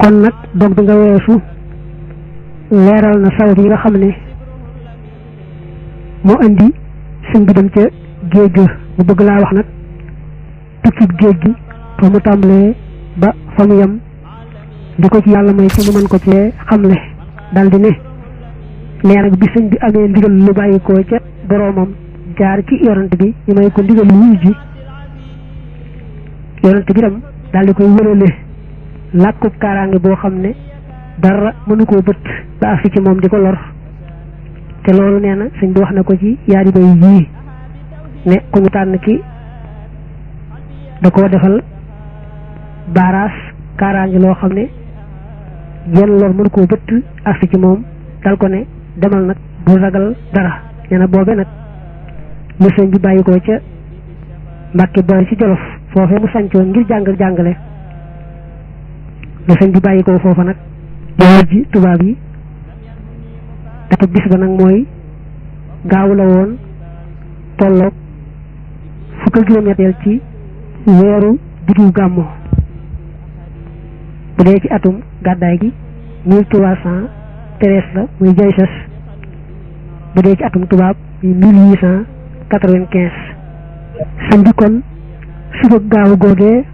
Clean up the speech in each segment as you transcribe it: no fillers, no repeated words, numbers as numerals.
kon nag dog bi nga weesu leeral na sawt yi nga xam ne moo indi sëñ bi dem ca géej ga mu bëgg laa wax nag tukkib géej gi fa mu tàmbalee ba fa mu yem di ko ci yàlla may ci mu mën ko cee xamle daldi ne nee nag bi sëñ bi amee ndigal lu bàyyi ko ca boroomam jaar ci yonent bi ñu may ko ndigal lu wuy ji yonent bi tam daldi koy wërale làkkub kaaraange boo xam ne dara mënu koo bët ba afi ci moom di ko lor te loolu nee na sëñ bi wax na ko ci yaari bay yii ne ku ñu tànn ki da koo defal baaraas kaaraange loo xam ne jenn lor mënu koo bët afi ci moom dal ko ne demal nag bu ragal dara nee na boobe nag lu sëñ bi bàyyi ko ca Mbàkke Bari ci Jolof foofee mu sancoon ngir jàngale lu sëñ bi bàyyi ko foofa nag di ji tubaab yi dafa bis ba nag mooy gaawu la woon tolloog fukk ak juróom-ñetteel ci weeru diggu gàmmu bu dee ci atum gàddaay gi 1313 la muy jay sës bu dee ci atum tubaab 1895 sëñ bi kon suba gaawu googee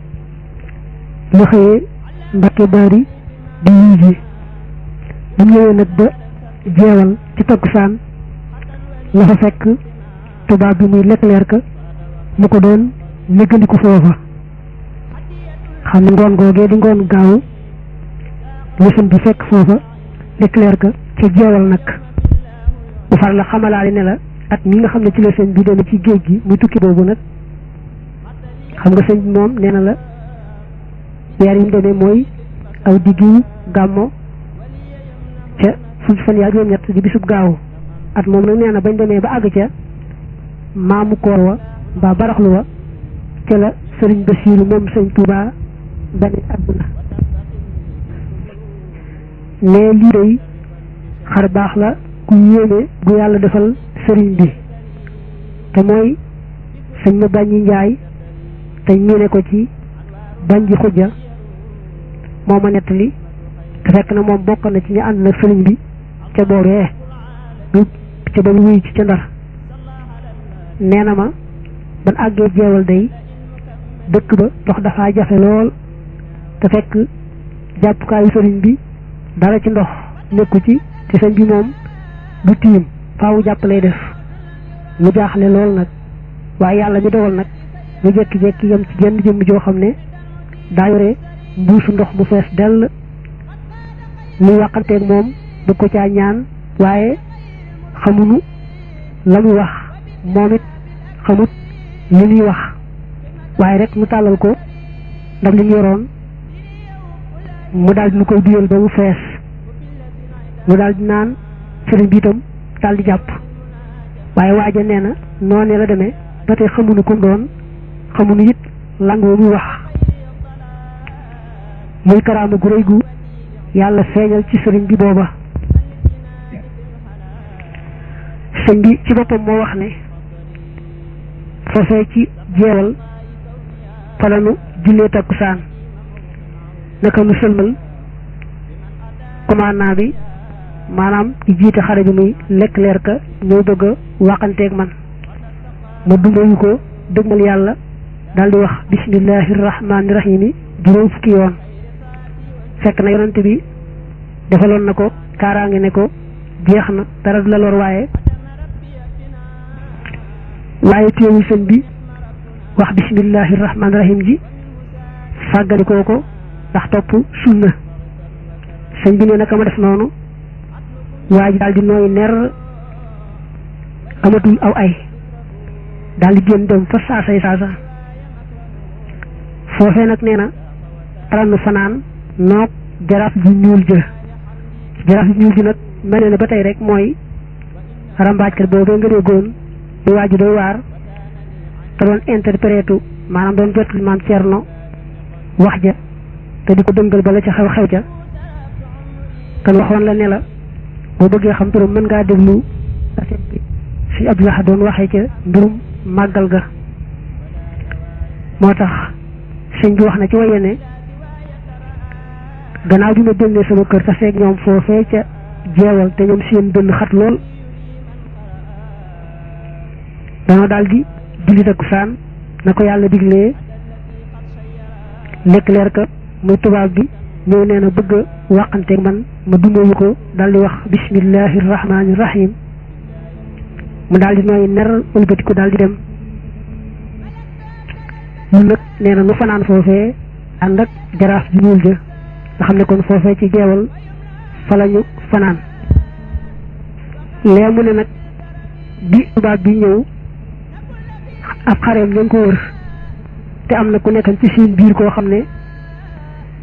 lu xëyee Mbàkke Bari di yii ji bu ñëwee nag ba jeewal ci takkusaan la fa fekk tubaab bi muy Leclerc mu ko doon néggandiku foofa xam ne ngoon googee di ngoon gaaw la sëñ bi fekk foofa Leclerc ci jeewal nag bu far la xamalaale ne la at mi nga xam ne ci la sëñ bi dem ci géej gi muy tukki boobu nag xam nga sëñ bi moom nee na la weer yi mu demee mooy aw diggu gàmmo ca fukki fan yaa juróom-ñett di bisub gaaw at moom nag nee na bañ demee ba àgg ca maamu koor wa mbaa baraxlu wa ca la sëriñ Basiiru moom sëñ Tuubaa gane àdduna ne lii day xar baax la ku yéeme gu yàlla defal sëriñ bi te mooy sëñ ma bàññi njaay te ñeene ko ci bañ ji xujja moo ma nettali te fekk na moom bokk na ci ñu ànd na sëriñ bi ca boobee ca ba mu wuy ci ca Ndar nee na ma ban àggee jeewal day dëkk ba ndox dafa jafe lool te fekk jàppukaayu sëriñ bi dara ci ndox nekku ci te sëñ bi moom du tiim faawu jàpp lay def mu jaaxle lool nag waaye yàlla mi dogal nag mu jekki-jekki yem ci jenn jëmm joo xam ne daa yore mbuusu ndox mu fees dell muy waxanteeg moom bu ko caa ñaan waaye xamunu la muy wax moom it xamut li muy wax waaye rek mu tàllal ko ndax li ñu yoroon mu daal di nu koy duyal ba mu fees mu daal di naan sëriñ bi itam daal di jàpp waaye waaja nee na noonee la demee ba tey xamunu ko doon xamunu it langoo muy wax muy karaama gu rëy gu yàlla feeñal ci sëriñ bi booba sëñ bi ci boppam moo wax ne foofee ci jeewal fa la nu jullee takkusaan naka nu sëlmal commandant bi maanaam di jiite xare bi muy Leclerc ñoo bëgg a waxanteeg man ma dumayu ko dëgmal yàlla daal di wax bismillahi rahmaani rahim juróom fukki yoon fekk na yonent bi defaloon na ko kaaraange ne ko jeex na dara du la lor waaye teewul sëñ bi wax bismillahi rahmaani rahim ji fàggalikoo ko ndax topp sunna sëñ bi ne naka ma def noonu waa ji daal di nooy ner amatul aw ay daal di génn dem fa saasa foofee nag nee na arannu fanaan noog jaraaf ju ñuul ji nag mel ne ba tey rek mooy rambaajkat boobu nga déggoon di waaju doy waar te doon interprétu maanaam doon jotul maam Cerno wax ja te di ko dëngal bala ca xew ca kan waxoon la ne la boo bëggee xam turam mën ngaa déglu aset bi si Abdullah doon waxee ca mbirum màggal ga moo tax sëñ bi wax na ci waye ne gannaaw bi ma génnee sama kër te feeg ñoom foofee ca jeewal te ñoom seen dënn xat lool dama daal di julli takkusaan na ko yàlla diglee lekk leer ka muy tubaab bi ñëw nee na bëgg a waxanteeg man ma dumayu ko daal di wax bismillahi rahmaani rahim mu daal di nooy ner ëlbati ko daal di dem ñun nag nee na nu fanaan foofee ànd ak jaraaf ji ñuul ja nga xam ne kon foofee ci jeewal fa lañu fanaan lee mu ne nag bi tubaab bi ñëw ab xareem lañ ko wër te am na ku nekkan ci seen biir koo xam ne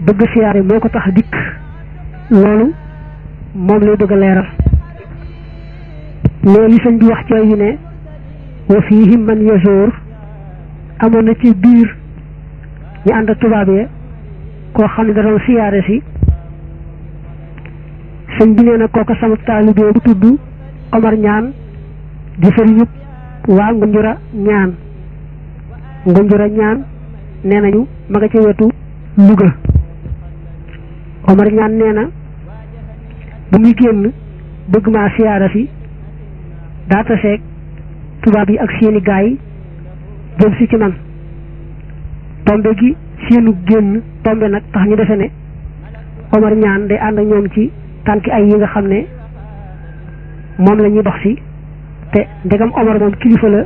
bëgg siyaare moo ko tax dikk loolu moom lay bëgg a leeral loolu sëñ bi wax ci yi ne wa fiihim man yazoor amoon na ci biir ñu ànd ak tubaab yi koo xam ne da doon siyaare si sëñ bi nee na kooka sama taalibe bu tudd Omar ñaan di sëriñub waa Ngunjura ñaan nee nañu ma nga ca wetu Louga Omar ñaan nee na bu muy génn bëgg maa siyaara si daa taseeg tubaab yi ak seeni gaay jëm si ci man tombe gi seenu génn tombe nag tax ñu defe ne Omar ñaan day ànd ak ñoom ci tànki ay yi nga xam ne moom la ñuy dox si te ndegam Omar moom kilifa la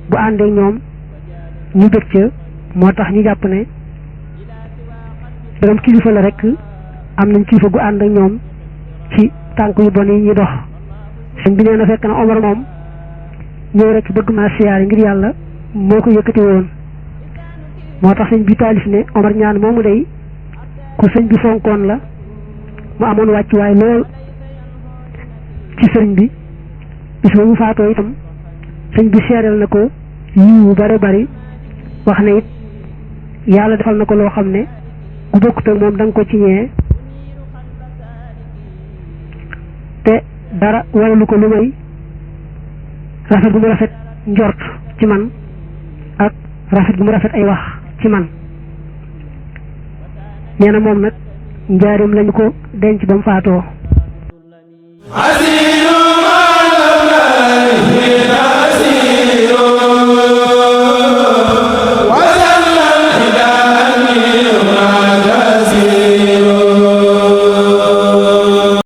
bu àndee ñoom ñu bëgg ca moo tax ñu jàpp ne ndegam kilifa la rek am nañ kilifa gu ànd ak ñoom ci tànk yu bon yi ñuy dox sëñ bi nee na fekk na Omar moom ñëw rek bëgg maa siyaare ngir yàlla moo ko yëkkati woon moo tax sëñ bi taalif ne Omar ñaan moomu day ku sëñ bi fonkoon la mu amoon wàccuwaay lool ci sëriñ bi bis ba mu faatoo itam sëñ bi seereel na ko yiw bare bari wax ne it yàlla defal na ko loo xam ne ku bokkut ak moom da nga ko ci ñee te dara waralu ko lu may rafet bu mu rafet njort ci man ak rafet bu mu rafet ay wax ci man nee na moom nag njaarim lañu ko denc ba mu faatoo